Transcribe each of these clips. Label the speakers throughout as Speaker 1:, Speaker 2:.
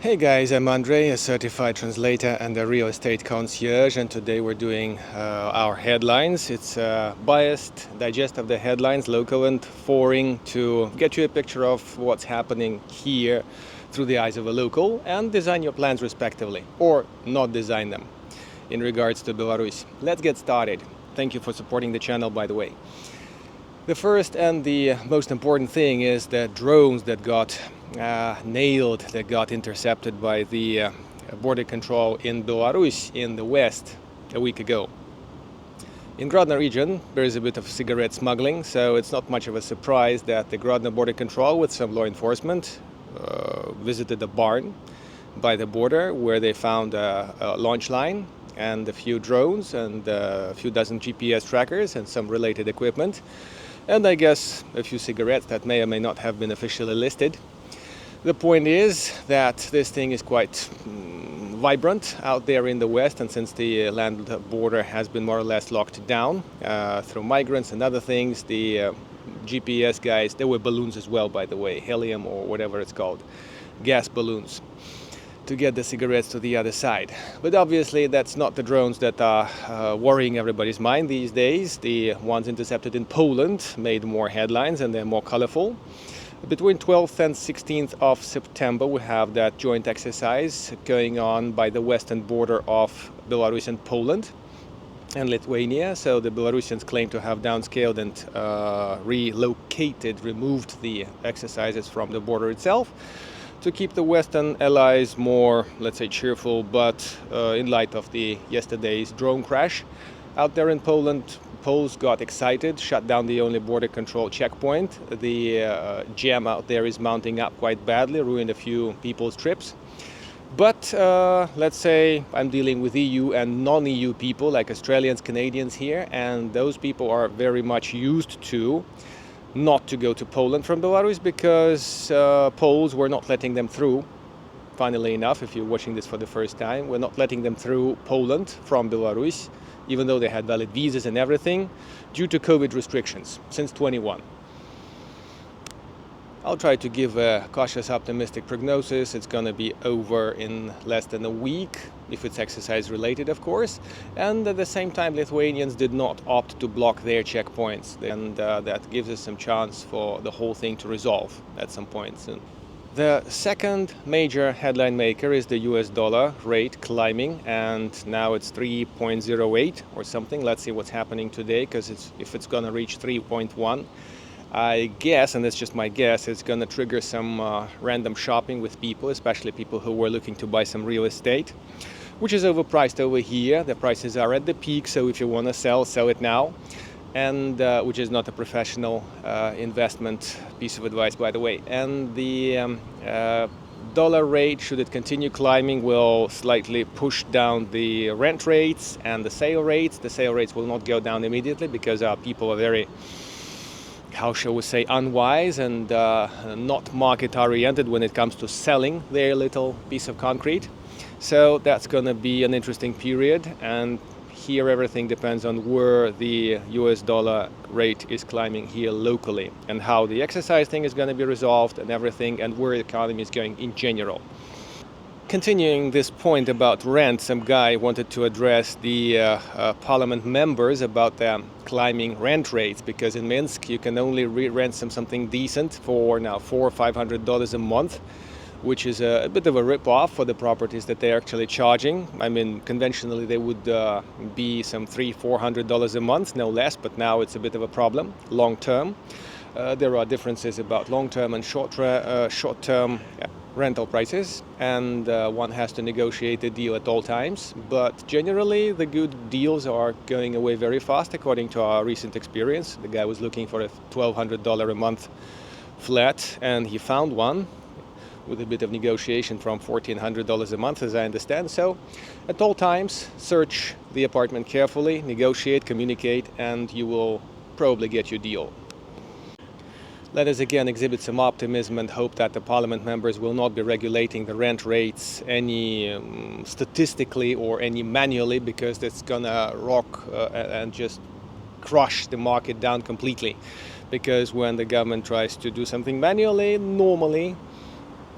Speaker 1: Hey guys, I'm Andrei, a certified translator and a real estate concierge, and today we're doing our headlines. It's a biased digest of the headlines, local and foreign, to get you a picture of what's happening here through the eyes of a local and design your plans respectively, or not design them in regards to Belarus. Let's get started. Thank you for supporting the channel, by the way. The first and the most important thing is the drones that got nailed, that got intercepted by the border control in Belarus in the west a week ago. In Grodno region, there is a bit of cigarette smuggling, so it's not much of a surprise that the Grodno border control with some law enforcement visited a barn by the border where they found a launch line and a few drones and a few dozen GPS trackers and some related equipment. And I guess a few cigarettes that may or may not have been officially listed. The point is that this thing is quite vibrant out there in the west, and since the land border has been more or less locked down through migrants and other things, the GPS guys, there were balloons as well, by the way, helium or whatever it's called, gas balloons, to get the cigarettes to the other side. But obviously that's not the drones that are worrying everybody's mind these days. The ones intercepted in Poland made more headlines and they're more colorful. Between 12th and 16th of September we have that joint exercise going on by the western border of Belarus and Poland and Lithuania. So the Belarusians claim to have downscaled and removed the exercises from the border itself, to keep the Western allies more, let's say, cheerful. But in light of the yesterday's drone crash out there in Poland, Poles got excited, shut down the only border control checkpoint. The jam out there is mounting up quite badly, ruined a few people's trips. But let's say I'm dealing with EU and non-EU people like Australians, Canadians here, and those people are very much used to not to go to Poland from Belarus because Poles were not letting them through. Funnily enough, if you're watching this for the first time, we're not letting them through Poland from Belarus, even though they had valid visas and everything, due to COVID restrictions since 21. I'll try to give a cautious optimistic prognosis. It's going to be over in less than a week, if it's exercise related, of course. And at the same time, Lithuanians did not opt to block their checkpoints, and that gives us some chance for the whole thing to resolve at some point soon. The second major headline maker is the US dollar rate climbing, and now it's 3.08 or something. Let's see what's happening today, because if it's going to reach 3.1, I guess, and that's just my guess, it's going to trigger some random shopping with people, especially people who were looking to buy some real estate, which is overpriced over here. The prices are at the peak, so if you want to sell it now. And which is not a professional investment piece of advice, by the way. And the dollar rate, should it continue climbing, will slightly push down the rent rates and the sale rates. The sale rates will not go down immediately because our people are very, how shall we say, unwise and not market oriented when it comes to selling their little piece of concrete. So that's going to be an interesting period, and here everything depends on where the US dollar rate is climbing here locally, and how the exercise thing is going to be resolved and everything, and where the economy is going in general. Continuing this point about rent, some guy wanted to address the parliament members about the climbing rent rates, because in Minsk you can only rent something decent for now $400 or $500 a month, which is a bit of a rip-off for the properties that they're actually charging. I mean, conventionally they would be some $300-400 a month, no less, but now it's a bit of a problem long term. There are differences about long-term and short-term rental prices, and one has to negotiate a deal at all times. But generally the good deals are going away very fast, according to our recent experience. The guy was looking for a $1,200 a month flat, and he found one with a bit of negotiation from $1,400 a month, as I understand. So at all times, search the apartment carefully, negotiate, communicate, and you will probably get your deal. Let us again exhibit some optimism and hope that the parliament members will not be regulating the rent rates any statistically or any manually, because that's gonna rock and just crush the market down completely. Because when the government tries to do something manually, normally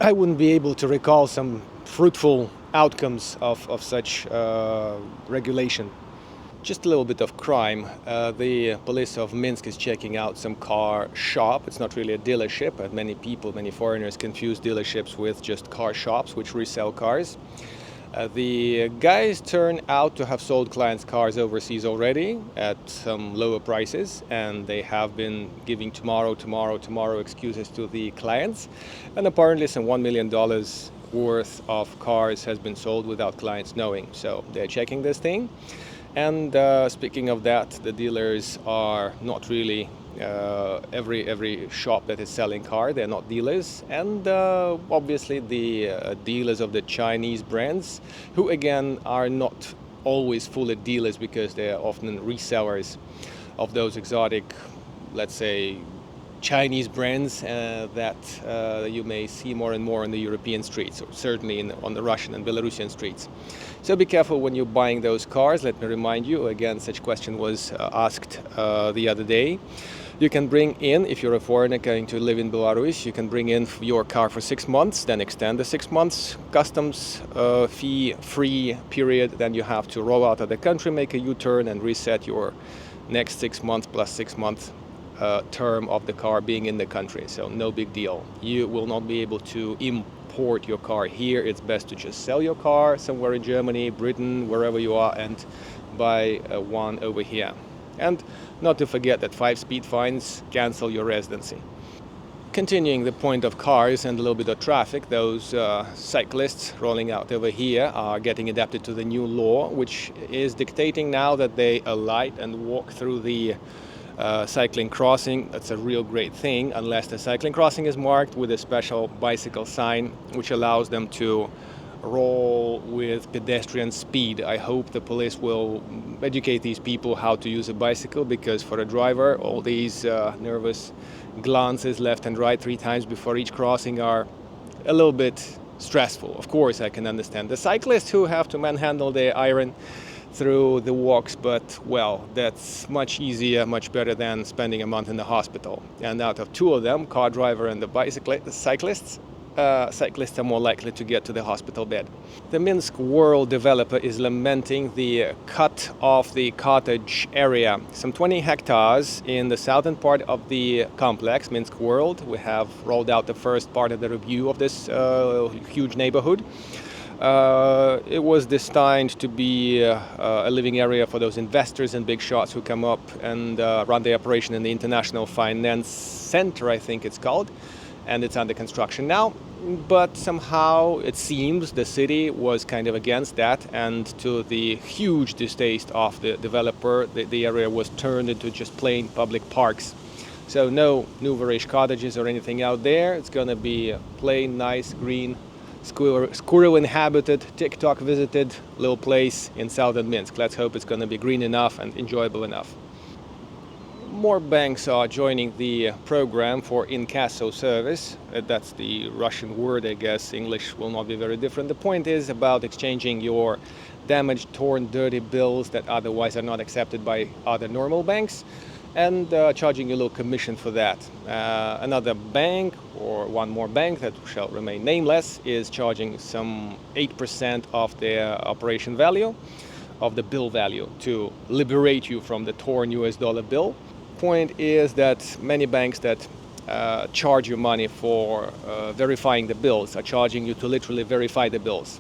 Speaker 1: I wouldn't be able to recall some fruitful outcomes of such regulation. Just a little bit of crime. The police of Minsk is checking out some car shop. It's not really a dealership, but many people, many foreigners confuse dealerships with just car shops which resell cars. The guys turn out to have sold clients' cars overseas already at some lower prices, and they have been giving tomorrow excuses to the clients. And apparently some $1 million worth of cars has been sold without clients knowing. So they're checking this thing. And speaking of that, the dealers are not really every shop that is selling car. They're not dealers. And obviously the dealers of the Chinese brands, who again are not always fully dealers because they're often resellers of those exotic, let's say, Chinese brands that you may see more and more on the European streets, or certainly on the Russian and Belarusian streets. So be careful when you're buying those cars. Let me remind you, again, such question was asked the other day. You can bring in, if you're a foreigner going to live in Belarus, you can bring in your car for 6 months, then extend the 6 months customs fee-free period. Then you have to roll out of the country, make a U-turn, and reset your next 6 months plus 6 months term of the car being in the country. So no big deal. You will not be able to import your car here. It's best to just sell your car somewhere in Germany, Britain, wherever you are, and buy one over here. And not to forget that 5 speed fines cancel your residency. Continuing the point of cars and a little bit of traffic, those cyclists rolling out over here are getting adapted to the new law, which is dictating now that they alight and walk through the cycling crossing. That's a real great thing, unless the cycling crossing is marked with a special bicycle sign which allows them to roll with pedestrian speed. I hope the police will educate these people how to use a bicycle, because for a driver all these nervous glances left and right 3 times before each crossing are a little bit stressful. Of course, I can understand the cyclists who have to manhandle their iron through the walks, but well, that's much easier, much better than spending a month in the hospital. And out of 2 of them, car driver and the cyclists are more likely to get to the hospital bed. The Minsk World developer is lamenting the cut of the cottage area, some 20 hectares in the southern part of the complex, Minsk World. We have rolled out the first part of the review of this huge neighborhood. It was destined to be a living area for those investors and big shots who come up and run the operation in the International Finance Center, I think it's called, and it's under construction now. But somehow it seems the city was kind of against that, and to the huge distaste of the developer, the area was turned into just plain public parks. So no Nouverish cottages or anything out there. It's going to be a plain, nice, green, squirrel inhabited, TikTok visited little place in southern Minsk. Let's hope it's going to be green enough and enjoyable enough. More banks are joining the program for incasso service. That's the Russian word, I guess. English will not be very different. The point is about exchanging your damaged, torn, dirty bills that otherwise are not accepted by other normal banks, and charging a little commission for that. Another bank, or one more bank that shall remain nameless, is charging some 8% of their operation value, of the bill value, to liberate you from the torn US dollar bill. Point is that many banks that charge you money for verifying the bills are charging you to literally verify the bills.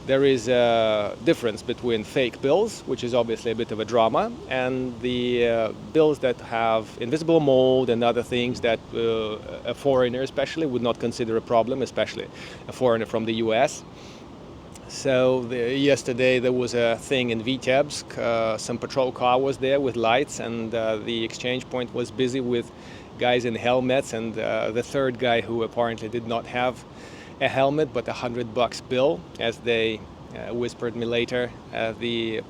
Speaker 1: There is a difference between fake bills, which is obviously a bit of a drama, and the bills that have invisible mold and other things that a foreigner especially would not consider a problem, especially a foreigner from the US. So yesterday there was a thing in Vitebsk, some patrol car was there with lights, and the exchange point was busy with guys in helmets, and the third guy, who apparently did not have a helmet but $100 bill, as they whispered me later. The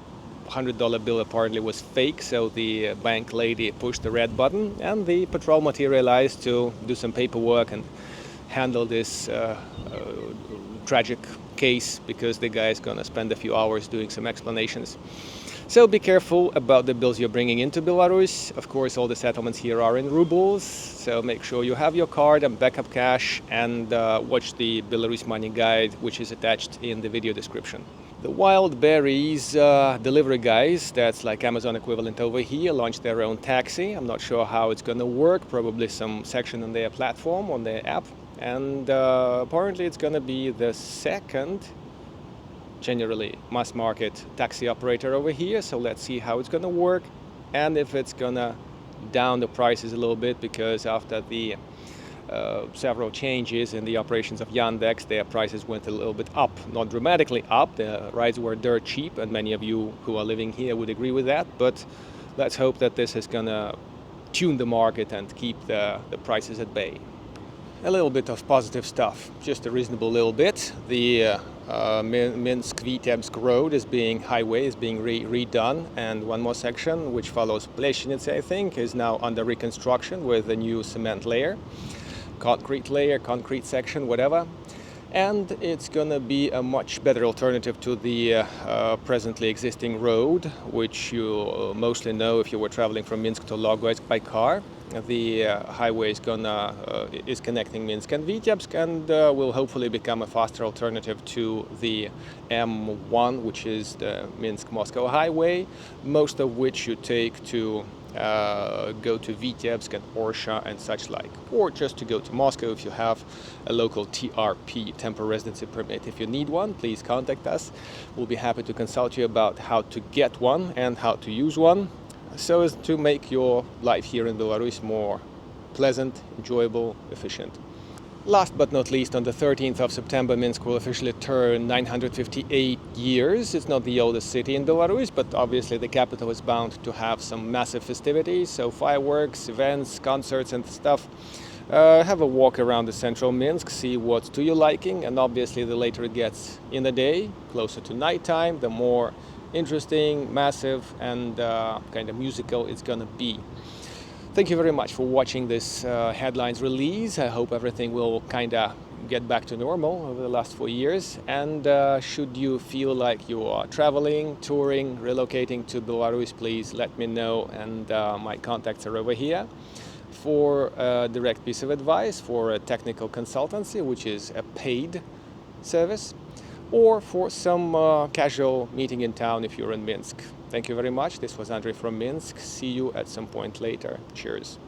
Speaker 1: $100 bill apparently was fake, so the bank lady pushed the red button and the patrol materialized to do some paperwork and handle this tragic case, because the guy is gonna spend a few hours doing some explanations. So be careful about the bills you're bringing into Belarus. Of course, all the settlements here are in rubles, so make sure you have your card and backup cash, and watch the Belarus money guide, which is attached in the video description. The Wild Berries delivery guys, that's like Amazon equivalent over here, launched their own taxi. I'm not sure how it's gonna work, probably some section on their platform, on their app. And apparently it's gonna be the second generally mass market taxi operator over here, so let's see how it's gonna work and if it's gonna down the prices a little bit, because after the several changes in the operations of Yandex, their prices went a little bit up, not dramatically up. The rides were dirt cheap, and many of you who are living here would agree with that, but let's hope that this is gonna tune the market and keep the prices at bay. A little bit of positive stuff, just a reasonable little bit. The Minsk-Vilnius road is being redone, and one more section, which follows Pleshinitz, I think, is now under reconstruction with a new cement layer, concrete section, whatever. And it's gonna be a much better alternative to the presently existing road, which you mostly know if you were traveling from Minsk to Logoisk by car. The highway is connecting Minsk and Vitebsk, and will hopefully become a faster alternative to the M1, which is the Minsk-Moscow highway, most of which you take to go to Vitebsk and Orsha and such like, or just to go to Moscow if you have a local TRP, temporary residency permit. If you need one, please contact us. We'll be happy to consult you about how to get one and how to use one, so as to make your life here in Belarus more pleasant, enjoyable, efficient. Last but not least, on the 13th of September, Minsk will officially turn 958 years. It's not the oldest city in Belarus, but obviously the capital is bound to have some massive festivities, so fireworks, events, concerts and stuff. Have a walk around the central Minsk, see what's to your liking, and obviously the later it gets in the day, closer to nighttime, the more interesting, massive and kind of musical it's gonna be. Thank you very much for watching this headlines release. I hope everything will kind of get back to normal over the last 4 years. And should you feel like you are traveling, touring, relocating to Belarus, please let me know, and my contacts are over here for a direct piece of advice, for a technical consultancy, which is a paid service, or for some casual meeting in town if you're in Minsk. Thank you very much. This was Andrei from Minsk. See you at some point later. Cheers.